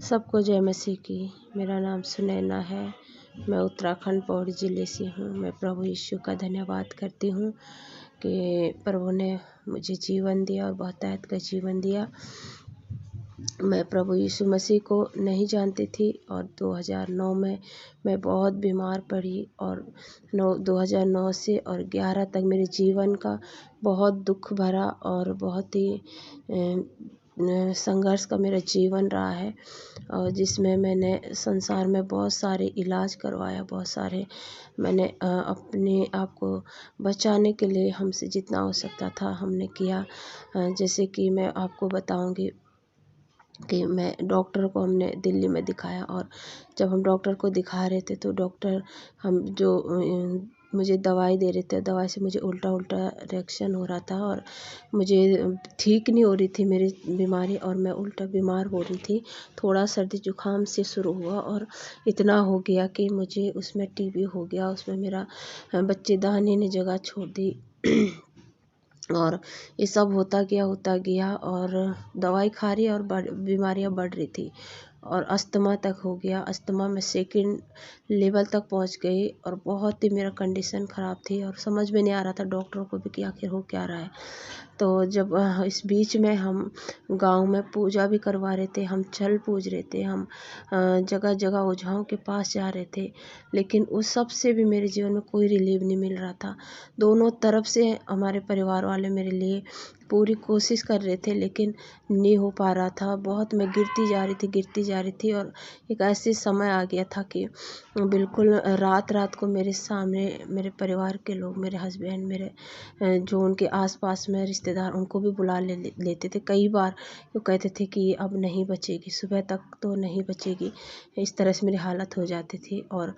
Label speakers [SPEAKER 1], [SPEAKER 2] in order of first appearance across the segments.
[SPEAKER 1] सबको जय मसीह की। मेरा नाम सुनैना है। मैं उत्तराखंड पौड़ी ज़िले से हूँ। मैं प्रभु यीशु का धन्यवाद करती हूँ कि प्रभु ने मुझे जीवन दिया और बहुतायत का जीवन दिया। मैं प्रभु यीशु मसीह को नहीं जानती थी और 2009 में मैं बहुत बीमार पड़ी और 2009 से और 11 तक मेरे जीवन का बहुत दुख भरा और बहुत ही संघर्ष का मेरा जीवन रहा है, और जिसमें मैंने संसार में बहुत सारे इलाज करवाया, बहुत सारे मैंने अपने आप को बचाने के लिए हमसे जितना हो सकता था हमने किया। जैसे कि मैं आपको बताऊंगी कि मैं डॉक्टर को हमने दिल्ली में दिखाया, और जब हम डॉक्टर को दिखा रहे थे तो डॉक्टर हम जो मुझे दवाई दे रहे थे, दवाई से मुझे उल्टा रिएक्शन हो रहा था और मुझे ठीक नहीं हो रही थी मेरी बीमारी, और मैं उल्टा बीमार हो रही थी। थोड़ा सर्दी जुकाम से शुरू हुआ और इतना हो गया कि मुझे उसमें टीबी हो गया, उसमें मेरा बच्चेदानी ने जगह छोड़ दी और ये सब होता गया और दवाई खा रही और बीमारियां बढ़ रही थी और अस्थमा तक हो गया। अस्थमा में सेकंड लेवल तक पहुंच गई और बहुत ही मेरा कंडीशन ख़राब थी और समझ में नहीं आ रहा था डॉक्टरों को भी कि आखिर हो क्या रहा है। तो जब इस बीच में हम गांव में पूजा भी करवा रहे थे, हम चल पूज रहे थे, हम जगह जगह ओझाओं के पास जा रहे थे, लेकिन उस सब से भी मेरे जीवन में कोई रिलीव नहीं मिल रहा था। दोनों तरफ से हमारे परिवार वाले मेरे लिए पूरी कोशिश कर रहे थे, लेकिन नहीं हो पा रहा था। बहुत मैं गिरती जा रही थी और एक ऐसे समय आ गया था कि बिल्कुल रात को मेरे सामने मेरे परिवार के लोग, मेरे हस्बैंड, मेरे जो उनके आसपास में रिश्तेदार, उनको भी बुला लेते थे। कई बार वो कहते थे कि अब नहीं बचेगी, सुबह तक तो नहीं बचेगी। इस तरह से मेरी हालत हो जाती थी। और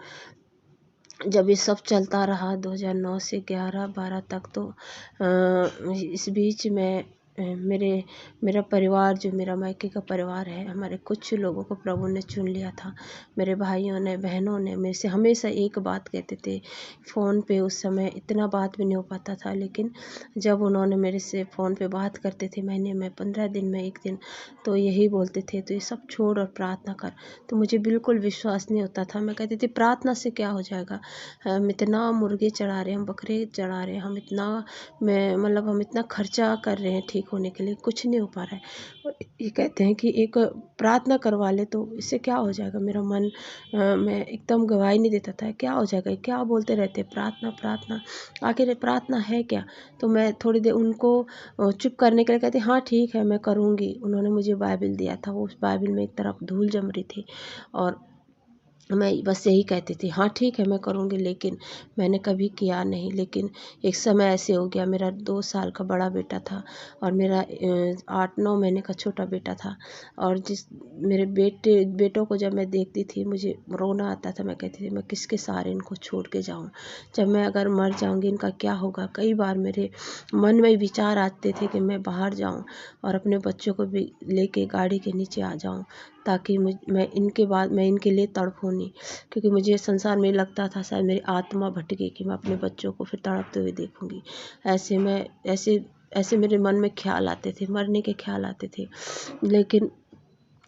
[SPEAKER 1] जब ये सब चलता रहा 2009 से 11-12 तक, तो इस बीच में मेरा परिवार, जो मेरा मायके का परिवार है, हमारे कुछ लोगों को प्रभु ने चुन लिया था। मेरे भाइयों ने, बहनों ने मेरे से हमेशा एक बात कहते थे। फ़ोन पे उस समय इतना बात भी नहीं हो पाता था, लेकिन जब उन्होंने मेरे से फ़ोन पे बात करते थे महीने में, 15 दिन में एक दिन, तो यही बोलते थे, तो ये सब छोड़ और प्रार्थना कर। तो मुझे बिल्कुल विश्वास नहीं होता था। मैं कहती थी प्रार्थना से क्या हो जाएगा, हम इतना मुर्गे चढ़ा रहे हैं, हम बकरे चढ़ा रहे हैं, हम इतना खर्चा कर रहे हैं ठीक होने के लिए, कुछ नहीं हो पा रहा है। और ये कहते हैं कि एक प्रार्थना करवा ले तो इससे क्या हो जाएगा। मेरा मन मैं एकदम गवाही नहीं देता था, क्या हो जाएगा, क्या बोलते रहते प्रार्थना प्रार्थना, आखिर प्रार्थना है क्या। तो मैं थोड़ी देर उनको चुप करने के लिए कहती हाँ ठीक है मैं करूँगी। उन्होंने मुझे बाइबिल दिया था, वो उस बाइबिल में एक तरफ धूल जम रही थी और मैं बस यही कहती थी हाँ ठीक है मैं करूँगी, लेकिन मैंने कभी किया नहीं। लेकिन एक समय ऐसे हो गया, मेरा 2 साल का बड़ा बेटा था और मेरा 8-9 महीने का छोटा बेटा था, और जिस मेरे बेटों को जब मैं देखती थी मुझे रोना आता था। मैं कहती थी मैं किसके सहारे इनको छोड़ के जाऊँ, जब मैं अगर मर जाऊँगी इनका क्या होगा। कई बार मेरे मन में विचार आते थे कि मैं बाहर जाऊँ और अपने बच्चों को भी लेके गाड़ी के नीचे आ जाऊँ, ताकि मैं इनके लिए तड़पूं नहीं, क्योंकि मुझे संसार में लगता था शायद मेरी आत्मा भटके कि मैं अपने बच्चों को फिर तड़पते हुए देखूंगी। ऐसे मेरे मन में ख्याल आते थे, मरने के ख्याल आते थे। लेकिन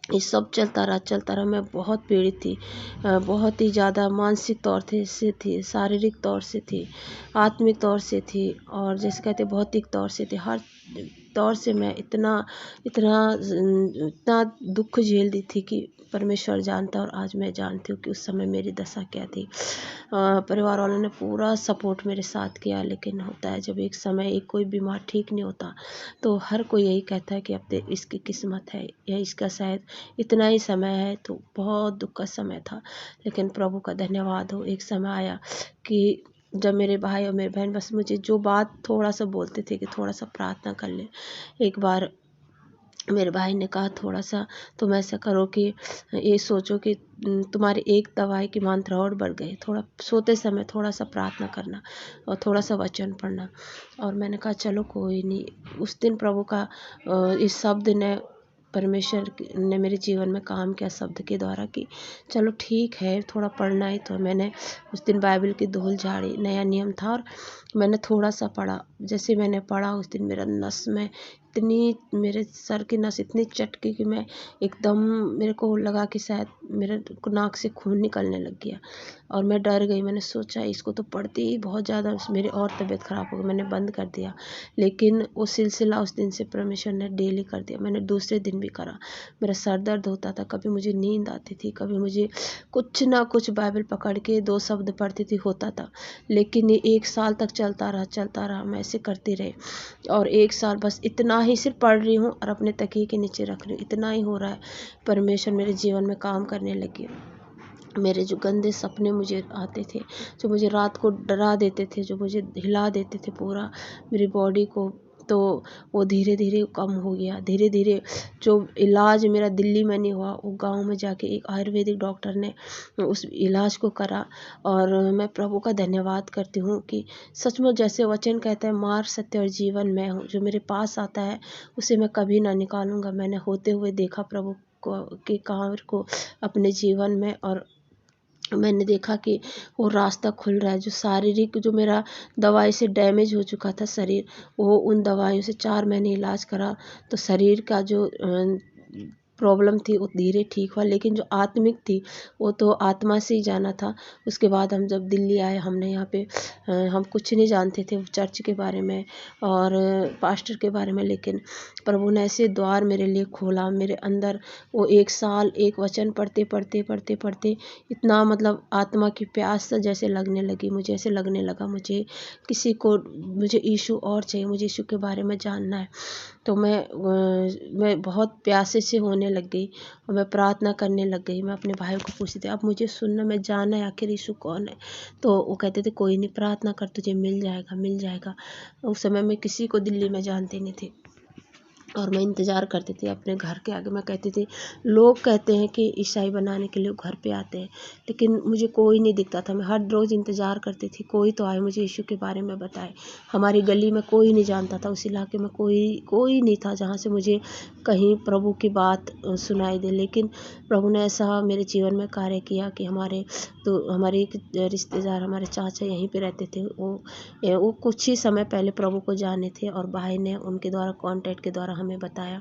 [SPEAKER 1] ये सब चलता रहा। मैं बहुत पीड़ित थी, बहुत ही ज़्यादा मानसिक तौर से थी, शारीरिक तौर से थी, आत्मिक तौर से थी, और जैसे कहते भौतिक तौर से थी। हर तौर से मैं इतना दुख झेलती थी कि परमेश्वर जानता। और आज मैं जानती हूँ कि उस समय मेरी दशा क्या थी। परिवार वालों ने पूरा सपोर्ट मेरे साथ किया, लेकिन होता है जब एक समय एक कोई बीमार ठीक नहीं होता तो हर कोई यही कहता है कि अब तो इसकी किस्मत है या इसका शायद इतना ही समय है। तो बहुत दुख का समय था, लेकिन प्रभु का धन्यवाद हो, एक समय आया कि जब मेरे भाई और मेरी बहन बस मुझे जो बात थोड़ा सा बोलते थे कि थोड़ा सा प्रार्थना कर ले। एक बार मेरे भाई ने कहा थोड़ा सा तुम ऐसा करो कि ये सोचो कि तुम्हारी एक दवाई की मात्रा और बढ़ गई, थोड़ा सोते समय थोड़ा सा प्रार्थना करना और थोड़ा सा वचन पढ़ना। और मैंने कहा चलो कोई नहीं। उस दिन प्रभु का इस शब्द ने, परमेश्वर ने मेरे जीवन में काम किया शब्द के द्वारा कि चलो ठीक है थोड़ा पढ़ना ही। तो मैंने उस दिन बाइबल की धूल झाड़ी, नया नियम था और मैंने थोड़ा सा पढ़ा। जैसे मैंने पढ़ा उस दिन मेरा नस में इतनी मेरे सर की नस इतनी चटकी कि मैं एकदम, मेरे को लगा कि शायद मेरे नाक से खून निकलने लग गया और मैं डर गई। मैंने सोचा इसको तो पढ़ते ही बहुत ज़्यादा मेरी और तबीयत ख़राब हो गई, मैंने बंद कर दिया। लेकिन वो सिलसिला उस दिन से परमेश्वर ने डेली कर दिया। मैंने दूसरे दिन भी करा। मेरा सर दर्द होता था, कभी मुझे नींद आती थी, कभी मुझे कुछ ना कुछ बाइबल पकड़ के 2 शब्द पढ़ती थी, होता था। लेकिन ये 1 साल तक चलता रहा, मैं ऐसे करती रही और 1 साल बस इतना ही सिर्फ पढ़ रही हूँ और अपने तकिए के नीचे रख रही हूँ, इतना ही हो रहा है। परमेश्वर मेरे जीवन में काम करने लगे। मेरे जो गंदे सपने मुझे आते थे, जो मुझे रात को डरा देते थे, जो मुझे हिला देते थे पूरा मेरी बॉडी को, तो वो धीरे धीरे कम हो गया। धीरे धीरे जो इलाज मेरा दिल्ली में नहीं हुआ, वो गांव में जाके एक आयुर्वेदिक डॉक्टर ने उस इलाज को करा। और मैं प्रभु का धन्यवाद करती हूँ कि सचमुच जैसे वचन कहता है, मार्ग सत्य और जीवन मैं हूँ, जो मेरे पास आता है उसे मैं कभी ना निकालूंगा। मैंने होते हुए देखा प्रभु को के कार्य को अपने जीवन में, और मैंने देखा कि वो रास्ता खुल रहा है। जो शारीरिक, जो मेरा दवाई से डैमेज हो चुका था शरीर, वो उन दवाइयों से 4 महीने इलाज करा तो शरीर का जो प्रॉब्लम थी वो धीरे ठीक हुआ। लेकिन जो आत्मिक थी वो तो आत्मा से ही जाना था। उसके बाद हम जब दिल्ली आए, हमने यहाँ पे हम कुछ नहीं जानते थे चर्च के बारे में और पास्टर के बारे में, लेकिन प्रभु ने ऐसे द्वार मेरे लिए खोला मेरे अंदर। वो 1 साल एक वचन पढ़ते इतना, मतलब आत्मा की प्यास जैसे लगने लगी मुझे, ऐसे लगने लगा मुझे यीशु और चाहिए, मुझे यीशु के बारे में जानना है। तो मैं बहुत प्यासे से होने लग गई और मैं प्रार्थना करने लग गई। मैं अपने भाई को पूछती थी, अब मुझे सुनना, मैं जानना है आखिर यीशु कौन है। तो वो कहते थे कोई नहीं, प्रार्थना कर, तुझे मिल जाएगा मिल जाएगा। उस समय मैं किसी को दिल्ली में जानती नहीं थी और मैं इंतज़ार करती थी अपने घर के आगे। मैं कहती थी, लोग कहते हैं कि ईसाई बनाने के लिए घर पे आते हैं, लेकिन मुझे कोई नहीं दिखता था। मैं हर रोज़ इंतज़ार करती थी कोई तो आए, मुझे यीशु के बारे में बताए। हमारी गली में कोई नहीं जानता था, उस इलाके में कोई नहीं था जहाँ से मुझे कहीं प्रभु की बात सुनाई दे। लेकिन प्रभु ने ऐसा मेरे जीवन में कार्य किया कि हमारे एक रिश्तेदार, हमारे चाचा यहीं पे रहते थे। वो कुछ ही समय पहले प्रभु को जाने थे और भाई ने उनके द्वारा कॉन्टैक्ट के द्वारा हमें बताया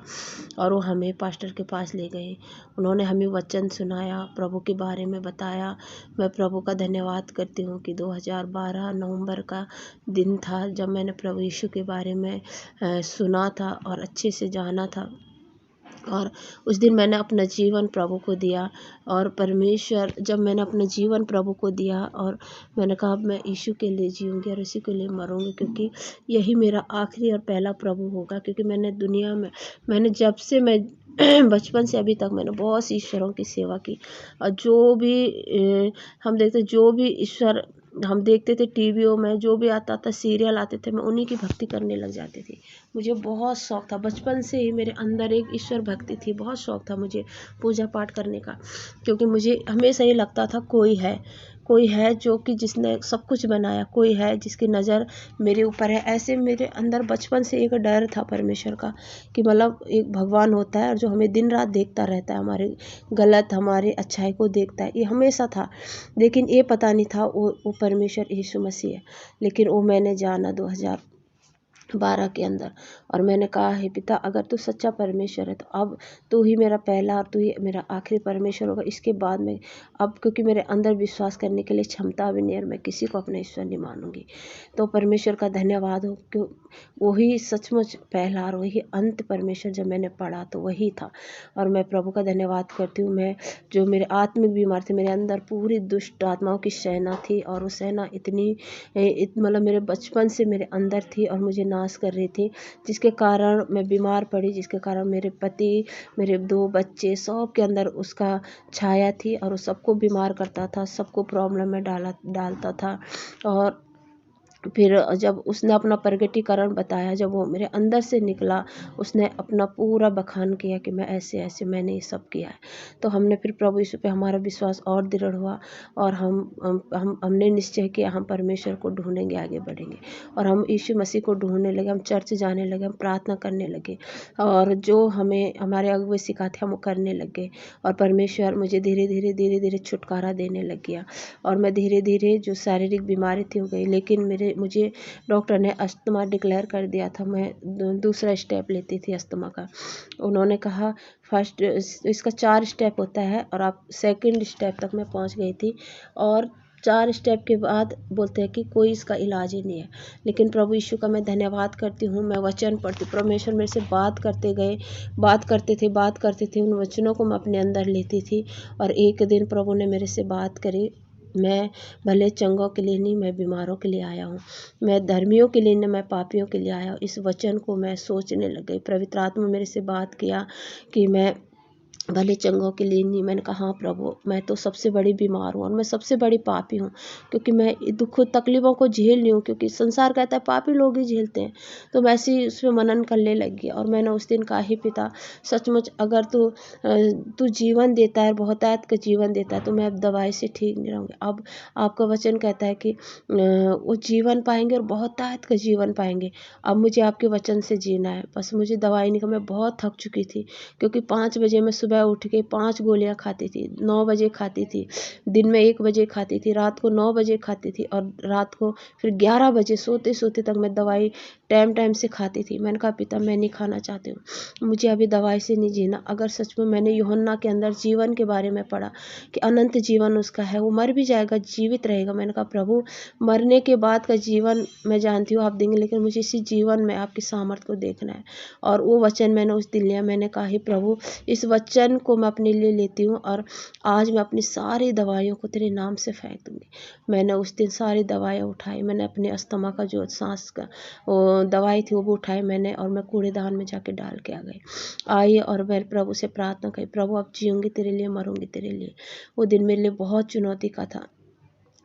[SPEAKER 1] और वो हमें पास्टर के पास ले गए। उन्होंने हमें वचन सुनाया, प्रभु के बारे में बताया। मैं प्रभु का धन्यवाद करती हूँ कि 2012 नवंबर का दिन था जब मैंने प्रभु यीशु के बारे में सुना था और अच्छे से जाना था। और उस दिन मैंने अपना जीवन प्रभु को दिया और परमेश्वर, जब मैंने अपना जीवन प्रभु को दिया और मैंने कहा अब मैं यीशु के लिए जीऊँगी और इसी के लिए मरूँगी, क्योंकि यही मेरा आखिरी और पहला प्रभु होगा। क्योंकि मैंने जब से मैं बचपन से अभी तक मैंने बहुत सी ईश्वरों की सेवा की और जो भी हम देखते, जो भी ईश्वर हम देखते थे टीवियों में, जो भी आता था सीरियल आते थे, मैं उन्हीं की भक्ति करने लग जाती थी। मुझे बहुत शौक था, बचपन से ही मेरे अंदर एक ईश्वर भक्ति थी, बहुत शौक था मुझे पूजा पाठ करने का। क्योंकि मुझे हमेशा ये लगता था कोई है जो कि जिसने सब कुछ बनाया, कोई है जिसकी नज़र मेरे ऊपर है। ऐसे मेरे अंदर बचपन से एक डर था परमेश्वर का कि मतलब एक भगवान होता है और जो हमें दिन रात देखता रहता है, हमारे गलत हमारे अच्छाई को देखता है, ये हमेशा था। लेकिन ये पता नहीं था वो परमेश्वर यीशु मसीह है। लेकिन वो मैंने जाना 2012 के अंदर और मैंने कहा, हे पिता, अगर तू सच्चा परमेश्वर है तो अब तू ही मेरा पहला और तू ही मेरा आखिरी परमेश्वर होगा। इसके बाद में अब, क्योंकि मेरे अंदर विश्वास करने के लिए क्षमता भी नहीं है और मैं किसी को अपना ईश्वर नहीं मानूंगी। तो परमेश्वर का धन्यवाद हो कि वही सचमुच पहला और वही अंत परमेश्वर जब मैंने पढ़ा तो वही था। और मैं प्रभु का धन्यवाद करती हूँ। मैं जो मेरे आत्मिक बीमार थे, मेरे अंदर पूरी दुष्ट आत्माओं की सेना थी और वो सेना मतलब मेरे बचपन से मेरे अंदर थी और मुझे नाश कर रही थी, जिसके कारण मैं बीमार पड़ी, जिसके कारण मेरे पति, मेरे 2 बच्चे, सब के अंदर उसका छाया थी और वो सबको बीमार करता था, सबको प्रॉब्लम में डालता था। और फिर जब उसने अपना प्रगटीकरण बताया, जब वो मेरे अंदर से निकला, उसने अपना पूरा बखान किया कि मैं ऐसे मैंने ये सब किया है। तो हमने फिर प्रभु यीशु पे हमारा विश्वास और दृढ़ हुआ और हमने निश्चय किया हम परमेश्वर को ढूंढेंगे, आगे बढ़ेंगे और हम यीशु मसीह को ढूंढने लगे। हम चर्च जाने लगे, हम प्रार्थना करने लगे और जो हमें हमारे अगुवे सिखाते हम वो करने लगे और परमेश्वर मुझे धीरे धीरे छुटकारा देने लग गया और मैं धीरे धीरे जो शारीरिक बीमारी थी हो गई। लेकिन मेरे मुझे डॉक्टर ने अस्थमा डिक्लेयर कर दिया था। मैं दूसरा स्टेप लेती थी अस्थमा का। उन्होंने कहा फर्स्ट इसका 4 स्टेप होता है और आप सेकंड स्टेप तक मैं पहुंच गई थी, और 4 स्टेप के बाद बोलते हैं कि कोई इसका इलाज ही नहीं है। लेकिन प्रभु यीशु का मैं धन्यवाद करती हूँ। मैं वचन पढ़ती, परमेश्वर मेरे से बात करते गए, बात करते थे। उन वचनों को मैं अपने अंदर लेती थी, और एक दिन प्रभु ने मेरे से बात करी। मैं भले चंगों के लिए नहीं, मैं बीमारों के लिए आया हूँ। मैं धर्मियों के लिए नहीं, मैं पापियों के लिए आया हूँ। इस वचन को मैं सोचने लग गई। पवित्र आत्मा मेरे से बात किया कि मैं भले चंगों के लिए नहीं। मैंने कहा हाँ प्रभु, मैं तो सबसे बड़ी बीमार हूँ और मैं सबसे बड़ी पापी हूँ, क्योंकि मैं दुख तकलीफ़ों को झेल रही हूँ, क्योंकि संसार कहता है पापी लोग ही झेलते हैं। तो मैं ऐसे ही उसमें मनन करने लगी, और मैंने उस दिन कहा, हे पिता, सचमुच अगर तू जीवन देता है, बहुतायत का जीवन देता है, तो मैं अब दवाई से ठीक नहीं रहूँगी। अब आपका वचन कहता है कि वो जीवन पाएंगे और बहुतायत का जीवन पाएंगे। अब मुझे आपके वचन से जीना है, बस मुझे दवाई नहीं। मैं बहुत थक चुकी थी, क्योंकि 5 बजे मैं सुबह उठ के 5 गोलियां खाती थी, 9 बजे खाती थी, दिन में 1 बजे खाती थी, रात को 9 बजे खाती थी, और रात को फिर 11 बजे सोते सोते तक मैं दवाई टाइम से खाती थी। मैंने कहा पिता, मैं नहीं खाना चाहती हूँ, मुझे अभी दवाई से नहीं जीना। अगर सच में मैंने यूहन्ना के अंदर जीवन के बारे में पढ़ा कि अनंत जीवन उसका है, वो मर भी जाएगा जीवित रहेगा। मैंने कहा प्रभु, मरने के बाद का जीवन मैं जानती हूँ आप देंगे, लेकिन मुझे इसी जीवन में आपकी सामर्थ को देखना है। और वो वचन मैंने उस दिन लिया। मैंने कहा, हे प्रभु, इस वचन को मैं अपने लिए लेती हूँ, और आज मैं अपनी सारी दवाइयों को तेरे नाम से फेंक दूंगी। मैंने उस दिन सारी दवाइयाँ उठाई। मैंने अपने अस्थमा का जो सांस का वो दवाई थी वो भी उठाई मैंने, और मैं कूड़ेदान में जाके डाल के आई। और मैं प्रभु से प्रार्थना करी, प्रभु अब जीऊँगी तेरे लिए, मरूँगी तेरे लिए। वो दिन मेरे लिए बहुत चुनौती का था।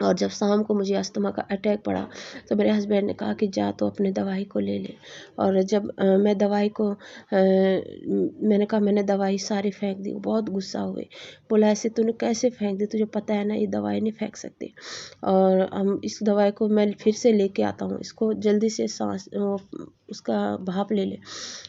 [SPEAKER 1] और जब शाम को मुझे अस्थमा का अटैक पड़ा, तो मेरे हस्बैंड ने कहा कि जा तो अपने दवाई को ले ले। और जब मैं दवाई को मैंने कहा मैंने दवाई सारी फेंक दी। वो बहुत गुस्सा हुए, बोला ऐसे तूने कैसे फेंक दी, तुझे पता है ना ये दवाई नहीं फेंक सकती, और हम इस दवाई को मैं फिर से लेके आता हूँ, इसको जल्दी से सांस उसका भाप ले ले।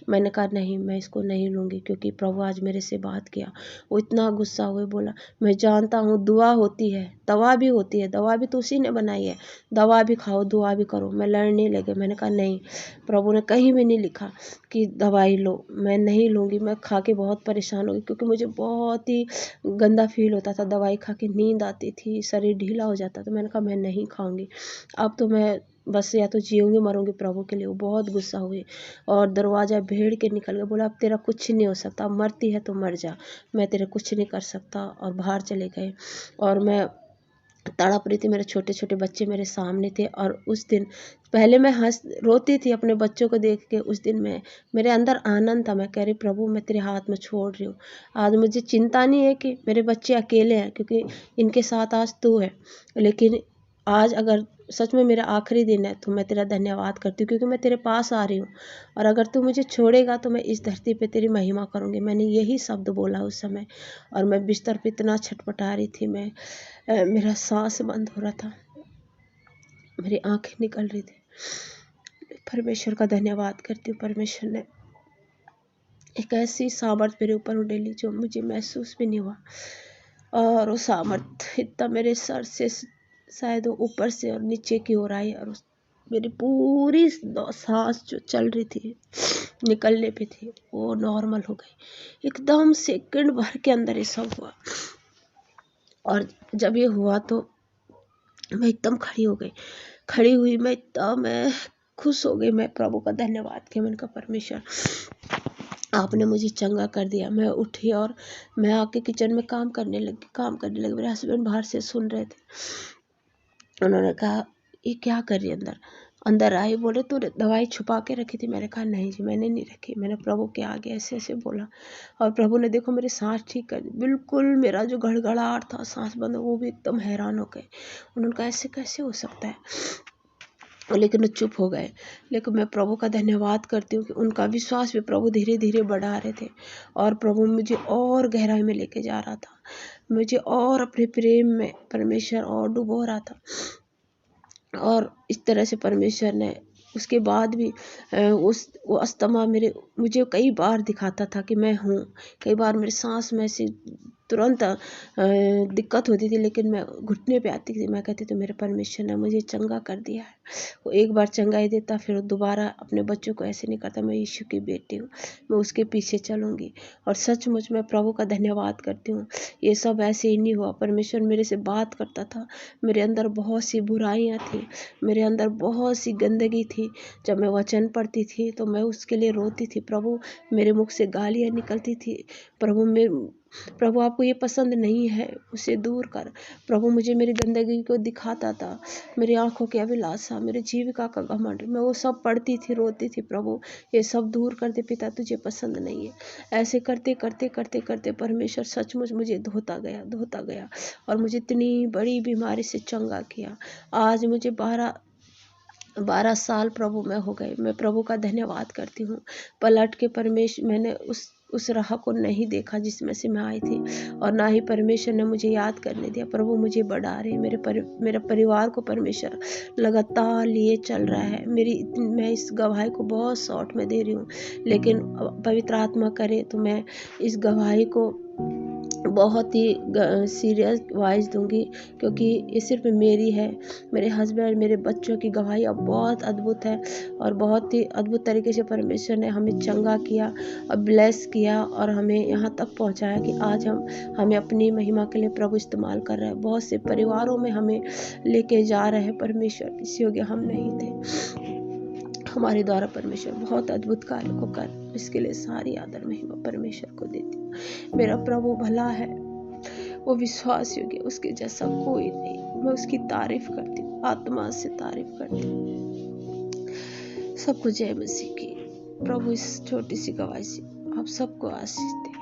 [SPEAKER 1] मैंने कहा नहीं, मैं इसको नहीं लूँगी, क्योंकि प्रभु आज मेरे से बात किया। वो इतना गुस्सा हुए, बोला मैं जानता हूँ दुआ होती है, दवा भी होती है, दवा भी तो उसी ने बनाई है, दवा भी खाओ दुआ भी करो। मैं लड़ने लगे। मैंने कहा नहीं, प्रभु ने कहीं भी नहीं लिखा कि दवाई लो, मैं नहीं लूँगी। मैं खा के बहुत परेशान हो गई, क्योंकि मुझे बहुत ही गंदा फील होता था। दवाई खा के नींद आती थी, शरीर ढीला हो जाता। तो मैंने कहा मैं नहीं खाऊंगी, अब तो मैं बस या तो जीऊँगी मरूँगी प्रभु के लिए। वो बहुत गुस्सा हुए और दरवाज़ा भेड़ के निकल गया। बोला अब तेरा कुछ नहीं हो सकता, अब मरती है तो मर जा, मैं तेरा कुछ नहीं कर सकता। और बाहर चले गए, और मैं तड़प रही थी। मेरे छोटे छोटे बच्चे मेरे सामने थे, और उस दिन पहले मैं रोती थी अपने बच्चों को देख के। उस दिन मेरे अंदर आनंद था। मैं कह रही प्रभु, मैं तेरे हाथ में छोड़ रही हूँ। आज मुझे चिंता नहीं है कि मेरे बच्चे अकेले हैं, क्योंकि इनके साथ आज तू है। लेकिन आज अगर सच में मेरा आखिरी दिन है, तो मैं तेरा धन्यवाद करती हूँ, क्योंकि मैं तेरे पास आ रही हूँ। और अगर तू मुझे छोड़ेगा तो मैं इस धरती पे तेरी महिमा करूँगी। मैंने यही शब्द बोला उस समय, और मैं बिस्तर पे इतना छटपटा रही थी। मेरा सांस बंद हो रहा था, मेरी आंखें निकल रही थी। परमेश्वर का धन्यवाद करती हूँ। परमेश्वर ने एक ऐसी सामर्थ मेरे ऊपर उड़ेली जो मुझे महसूस भी नहीं हुआ, और वो सामर्थ इतना मेरे सर से शायद ऊपर से और नीचे की ओर आई, और मेरी पूरी सांस जो चल रही थी, निकलने पे थी, वो नॉर्मल हो गई। एकदम सेकंड भर के अंदर ये सब हुआ। और जब ये हुआ तो मैं एकदम खड़ी हुई मैं खुश हो गई। मैं प्रभु का धन्यवाद किया। मैंने कहा परमेश्वर, आपने मुझे चंगा कर दिया। मैं उठी और मैं आके किचन में काम करने लगी। मेरे हस्बैंड बाहर से सुन रहे थे। उन्होंने कहा ये क्या कर रही है अंदर आई। बोले तूने दवाई छुपा के रखी थी। मैंने कहा नहीं जी, मैंने नहीं रखी। मैंने प्रभु के आगे ऐसे ऐसे बोला, और प्रभु ने देखो मेरी सांस ठीक कर दी। बिल्कुल मेरा जो गड़गड़ाहट था, सांस बंद, वो भी एकदम हैरान हो गए। उन्होंने कहा ऐसे कैसे हो सकता है, लेकिन वो चुप हो गए। लेकिन मैं प्रभु का धन्यवाद करती हूँ कि उनका विश्वास भी प्रभु धीरे धीरे बढ़ा रहे थे, और प्रभु मुझे और गहराई में लेके जा रहा था। मुझे और अपने प्रेम में परमेश्वर और डुबो रहा था। और इस तरह से परमेश्वर ने उसके बाद भी वो अस्थमा मुझे कई बार दिखाता था कि मैं हूँ। कई बार मेरी सांस में ऐसी तुरंत दिक्कत होती थी, लेकिन मैं घुटने पे आती थी, मैं कहती थी मेरे परमेश्वर ने मुझे चंगा कर दिया है। वो एक बार चंगाई देता, फिर दोबारा अपने बच्चों को ऐसे नहीं करता। मैं यीशु की बेटी हूँ, मैं उसके पीछे चलूँगी। और सचमुच मैं प्रभु का धन्यवाद करती हूँ, ये सब ऐसे ही नहीं हुआ। परमेश्वर मेरे से बात करता था। मेरे अंदर बहुत सी बुराइयाँ थी, मेरे अंदर बहुत सी गंदगी थी। जब मैं वचन पढ़ती थी तो मैं उसके लिए रोती थी। प्रभु, मेरे मुख से गालियाँ निकलती थी। प्रभु आपको ये पसंद नहीं है, उसे दूर कर। प्रभु मुझे मेरी गंदगी को दिखाता था, मेरी आंखों की अभिलाषा, मेरी जीविका का घमंड, मैं वो सब पढ़ती थी, रोती थी। प्रभु ये सब दूर कर दे पिता, तुझे पसंद नहीं है। ऐसे करते करते करते करते परमेश्वर सचमुच मुझे धोता गया और मुझे इतनी बड़ी बीमारी से चंगा किया। आज मुझे 12 साल प्रभु में हो गए। मैं प्रभु का धन्यवाद करती हूँ। पलट के मैंने उस राह को नहीं देखा जिसमें से मैं आई थी, और ना ही परमेश्वर ने मुझे याद करने दिया। प्रभु मुझे बढ़ा रहे, मेरे परिवार को परमेश्वर लगातार लिए चल रहा है। मैं इस गवाही को बहुत शॉर्ट में दे रही हूँ, लेकिन पवित्र आत्मा करे तो मैं इस गवाही को बहुत ही सीरियस वाइज दूंगी, क्योंकि ये सिर्फ मेरी है, मेरे हस्बैंड, मेरे बच्चों की गवाही अब बहुत अद्भुत है। और बहुत ही अद्भुत तरीके से परमेश्वर ने हमें चंगा किया और ब्लेस किया, और हमें यहाँ तक पहुँचाया कि आज हमें अपनी महिमा के लिए प्रभु इस्तेमाल कर रहा है। बहुत से परिवारों में हमें लेके जा रहे हैं परमेश्वर, इस योग्य हम नहीं थे। हमारे द्वारा परमेश्वर बहुत अद्भुत कार्य को कर, इसके लिए सारी आदर महिमा परमेश्वर को देती हूँ। मेरा प्रभु भला है, वो विश्वास योग्य, उसके जैसा कोई नहीं। मैं उसकी तारीफ करती हूँ, आत्मा से तारीफ करती हूँ। सबको जय मसीह की। प्रभु इस छोटी सी गवाही से आप सबको आशीष दे।